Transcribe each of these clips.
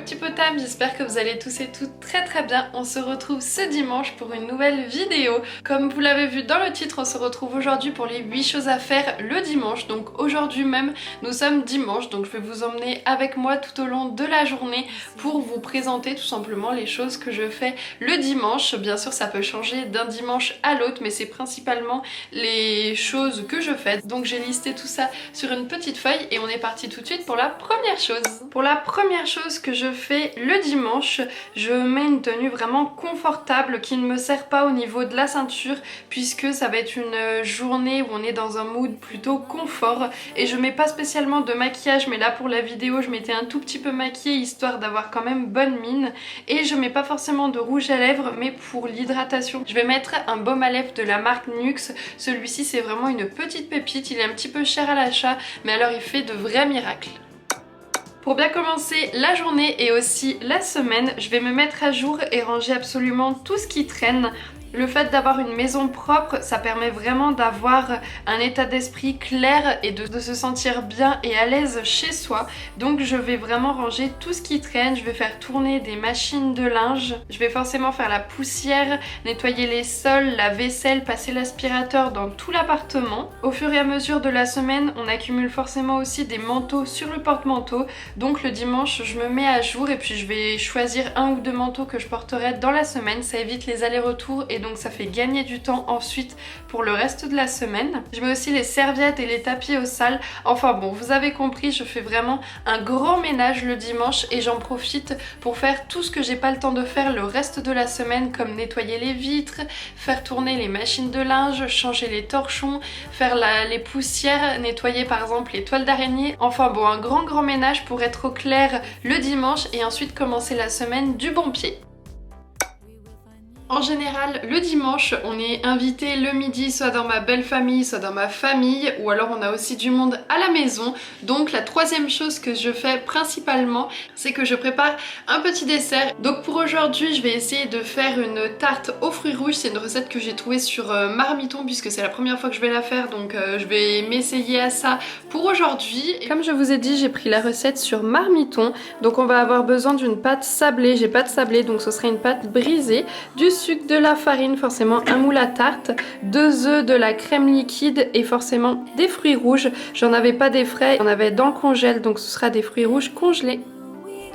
petit potam, j'espère que vous allez tous et toutes très bien. On se retrouve ce dimanche pour une nouvelle vidéo. Comme vous l'avez vu dans le titre, on se retrouve aujourd'hui pour les 8 choses à faire le dimanche. Donc aujourd'hui même, nous sommes dimanche, donc je vais vous emmener avec moi tout au long de la journée pour vous présenter tout simplement les choses que je fais le dimanche. Bien sûr, ça peut changer d'un dimanche à l'autre, mais c'est principalement les choses que je fais. Donc j'ai listé tout ça sur une petite feuille et on est parti tout de suite pour la première chose. Pour la première chose que je fais le dimanche, je mets une tenue vraiment confortable qui ne me serre pas au niveau de la ceinture puisque ça va être une journée où on est dans un mood plutôt confort et je mets pas spécialement de maquillage, mais là pour la vidéo je m'étais un tout petit peu maquillée histoire d'avoir quand même bonne mine, et je mets pas forcément de rouge à lèvres, mais pour l'hydratation je vais mettre un baume à lèvres de la marque NYX. Celui-ci c'est vraiment une petite pépite, il est un petit peu cher à l'achat mais alors il fait de vrais miracles. Pour bien commencer la journée et aussi la semaine, je vais me mettre à jour et ranger absolument tout ce qui traîne. Le fait d'avoir une maison propre, ça permet vraiment d'avoir un état d'esprit clair et de se sentir bien et à l'aise chez soi. Donc je vais vraiment ranger tout ce qui traîne, je vais faire tourner des machines de linge, je vais forcément faire la poussière, nettoyer les sols, la vaisselle, passer l'aspirateur dans tout l'appartement. Au fur et à mesure de la semaine, on accumule forcément aussi des manteaux sur le porte-manteau. Donc le dimanche, je me mets à jour et puis je vais choisir un ou deux manteaux que je porterai dans la semaine. Ça évite les allers-retours et donc ça fait gagner du temps ensuite pour le reste de la semaine. Je mets aussi les serviettes et les tapis au sale. Enfin bon, vous avez compris, je fais vraiment un grand ménage le dimanche et j'en profite pour faire tout ce que j'ai pas le temps de faire le reste de la semaine, comme nettoyer les vitres, faire tourner les machines de linge, changer les torchons, faire les poussières, nettoyer par exemple les toiles d'araignée. Enfin bon, un grand ménage pour être au clair le dimanche et ensuite commencer la semaine du bon pied. En général, le dimanche, on est invité le midi soit dans ma belle famille, soit dans ma famille, ou alors on a aussi du monde à la maison. Donc la troisième chose que je fais principalement, c'est que je prépare un petit dessert. Donc pour aujourd'hui, je vais essayer de faire une tarte aux fruits rouges. C'est une recette que j'ai trouvée sur Marmiton puisque c'est la première fois que je vais la faire, donc je vais m'essayer à ça pour aujourd'hui. Comme je vous ai dit, j'ai pris la recette sur Marmiton. Donc on va avoir besoin d'une pâte sablée. J'ai pas de sablé, donc ce serait une pâte brisée, du sucre, de la farine, forcément un moule à tarte, 2 œufs, de la crème liquide et forcément des fruits rouges. J'en avais pas des frais, j'en avais dans le congèle, donc ce sera des fruits rouges congelés.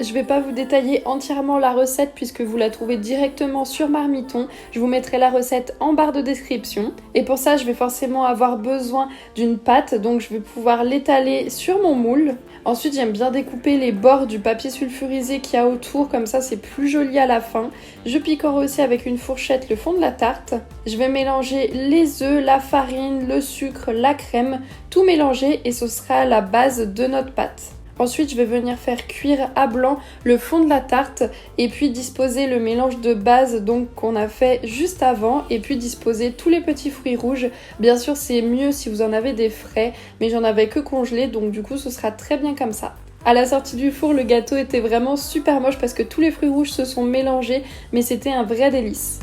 Je vais pas vous détailler entièrement la recette puisque vous la trouvez directement sur Marmiton. Je vous mettrai la recette en barre de description. Et pour ça, je vais forcément avoir besoin d'une pâte, donc je vais pouvoir l'étaler sur mon moule. Ensuite, j'aime bien découper les bords du papier sulfurisé qu'il y a autour, comme ça c'est plus joli à la fin. Je picore aussi avec une fourchette le fond de la tarte. Je vais mélanger les œufs, la farine, le sucre, la crème, tout mélanger et ce sera la base de notre pâte. Ensuite, je vais venir faire cuire à blanc le fond de la tarte et puis disposer le mélange de base donc qu'on a fait juste avant et puis disposer tous les petits fruits rouges. Bien sûr, c'est mieux si vous en avez des frais, mais j'en avais que congelés donc du coup, ce sera très bien comme ça. À la sortie du four, le gâteau était vraiment super moche parce que tous les fruits rouges se sont mélangés, mais c'était un vrai délice.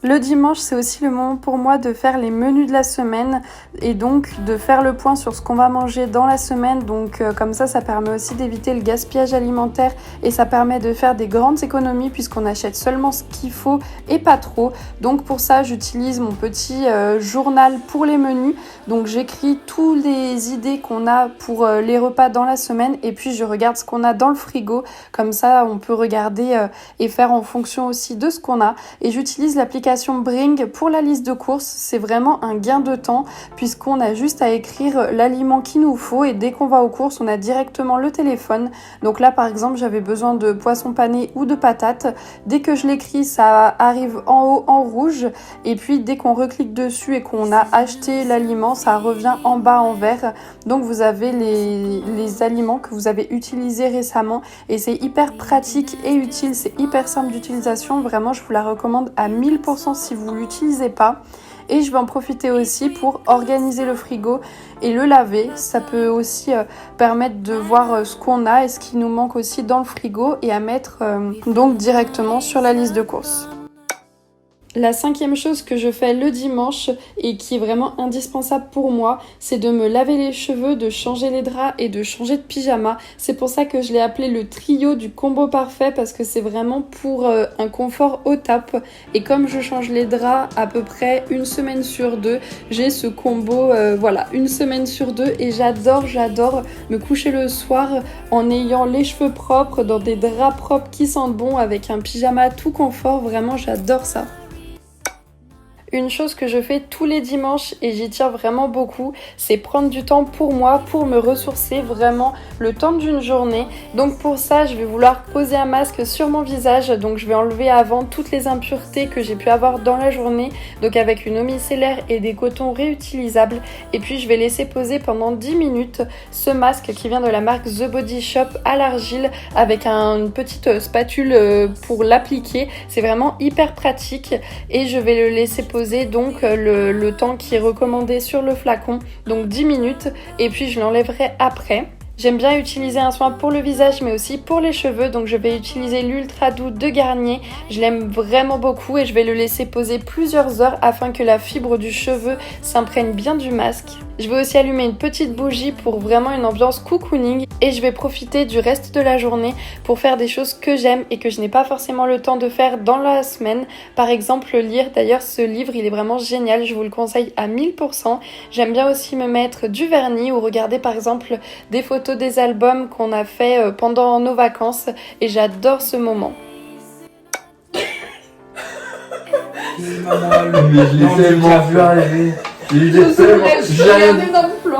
Le dimanche, c'est aussi le moment pour moi de faire les menus de la semaine et donc de faire le point sur ce qu'on va manger dans la semaine. Donc comme ça permet aussi d'éviter le gaspillage alimentaire et ça permet de faire des grandes économies puisqu'on achète seulement ce qu'il faut et pas trop. Donc pour ça, j'utilise mon petit journal pour les menus. Donc j'écris toutes les idées qu'on a pour les repas dans la semaine et puis je regarde ce qu'on a dans le frigo. Comme ça, on peut regarder et faire en fonction aussi de ce qu'on a. Et j'utilise l'application Bring pour la liste de courses. C'est vraiment un gain de temps puisqu'on a juste à écrire l'aliment qu'il nous faut et dès qu'on va aux courses, on a directement le téléphone. Donc là, par exemple, j'avais besoin de poisson pané ou de patates. Dès que je l'écris, ça arrive en haut en rouge et puis dès qu'on reclique dessus et qu'on a acheté l'aliment, ça revient en bas en vert. Donc vous avez les aliments que vous avez utilisés récemment et c'est hyper pratique et utile, c'est hyper simple d'utilisation. Vraiment, je vous la recommande à 1000% si vous ne l'utilisez pas. Et je vais en profiter aussi pour organiser le frigo et le laver. Ça peut aussi permettre de voir ce qu'on a et ce qui nous manque aussi dans le frigo et à mettre donc directement sur la liste de courses. La cinquième chose que je fais le dimanche et qui est vraiment indispensable pour moi, c'est de me laver les cheveux, de changer les draps et de changer de pyjama. C'est pour ça que je l'ai appelé le trio du combo parfait parce que c'est vraiment pour un confort au top. Et comme je change les draps à peu près une semaine sur deux, j'ai ce combo voilà, une semaine sur deux et j'adore me coucher le soir en ayant les cheveux propres, dans des draps propres qui sentent bon avec un pyjama tout confort. Vraiment, j'adore ça. Une chose que je fais tous les dimanches et j'y tiens vraiment beaucoup, c'est prendre du temps pour moi, pour me ressourcer vraiment le temps d'une journée. Donc pour ça, je vais vouloir poser un masque sur mon visage. Donc je vais enlever avant toutes les impuretés que j'ai pu avoir dans la journée. Donc avec une eau micellaire et des cotons réutilisables. Et puis je vais laisser poser pendant 10 minutes ce masque qui vient de la marque The Body Shop à l'argile avec une petite spatule pour l'appliquer. C'est vraiment hyper pratique et je vais le laisser poser donc le temps qui est recommandé sur le flacon, donc 10 minutes, et puis je l'enlèverai après. J'aime bien utiliser un soin pour le visage mais aussi pour les cheveux, donc je vais utiliser l'Ultra Doux de Garnier. Je l'aime vraiment beaucoup et je vais le laisser poser plusieurs heures afin que la fibre du cheveu s'imprègne bien du masque. Je vais aussi allumer une petite bougie pour vraiment une ambiance cocooning et je vais profiter du reste de la journée pour faire des choses que j'aime et que je n'ai pas forcément le temps de faire dans la semaine. Par exemple lire, d'ailleurs ce livre il est vraiment génial, je vous le conseille à 1000%. J'aime bien aussi me mettre du vernis ou regarder par exemple des photos des albums qu'on a fait pendant nos vacances et j'adore ce moment. Mais je l'ai tellement vu arriver.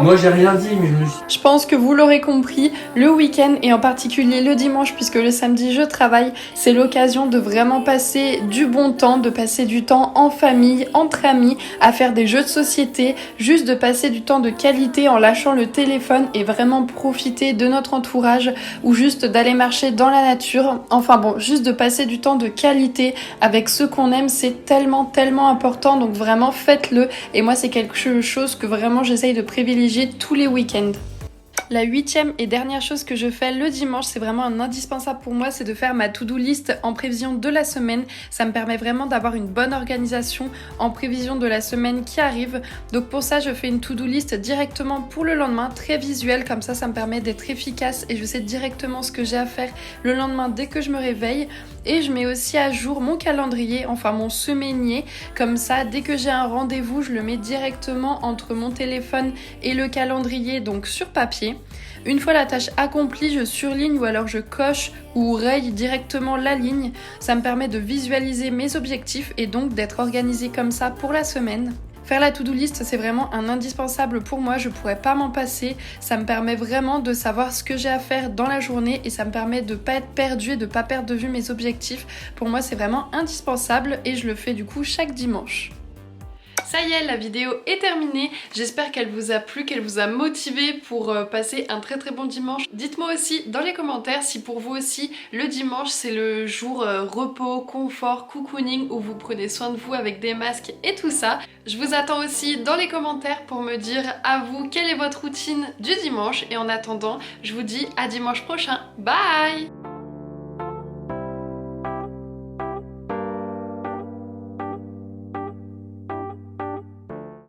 Moi j'ai rien dit mais je me suis... Je pense que vous l'aurez compris, le week-end et en particulier le dimanche puisque le samedi je travaille, c'est l'occasion de vraiment passer du bon temps, de passer du temps en famille, entre amis, à faire des jeux de société, juste de passer du temps de qualité en lâchant le téléphone et vraiment profiter de notre entourage ou juste d'aller marcher dans la nature. Enfin bon, juste de passer du temps de qualité avec ceux qu'on aime, c'est tellement important, donc vraiment faites-le et moi c'est quelque chose que vraiment j'essaye de privilégier tous les week-ends. La 8e et dernière chose que je fais le dimanche, c'est vraiment un indispensable pour moi, c'est de faire ma to-do list en prévision de la semaine. Ça me permet vraiment d'avoir une bonne organisation en prévision de la semaine qui arrive. Donc pour ça, je fais une to-do list directement pour le lendemain, très visuelle, comme ça me permet d'être efficace et je sais directement ce que j'ai à faire le lendemain dès que je me réveille. Et je mets aussi à jour mon calendrier, enfin mon semainier, comme ça dès que j'ai un rendez-vous, je le mets directement entre mon téléphone et le calendrier, donc sur papier. Une fois la tâche accomplie, je surligne ou alors je coche ou raye directement la ligne. Ça me permet de visualiser mes objectifs et donc d'être organisée comme ça pour la semaine. Faire la to-do list, c'est vraiment un indispensable pour moi, je pourrais pas m'en passer. Ça me permet vraiment de savoir ce que j'ai à faire dans la journée et ça me permet de pas être perdue et de pas perdre de vue mes objectifs. Pour moi, c'est vraiment indispensable et je le fais du coup chaque dimanche. Ça y est, la vidéo est terminée. J'espère qu'elle vous a plu, qu'elle vous a motivé pour passer un très bon dimanche. Dites-moi aussi dans les commentaires si pour vous aussi le dimanche c'est le jour repos, confort, cocooning où vous prenez soin de vous avec des masques et tout ça. Je vous attends aussi dans les commentaires pour me dire à vous quelle est votre routine du dimanche et en attendant, je vous dis à dimanche prochain. Bye!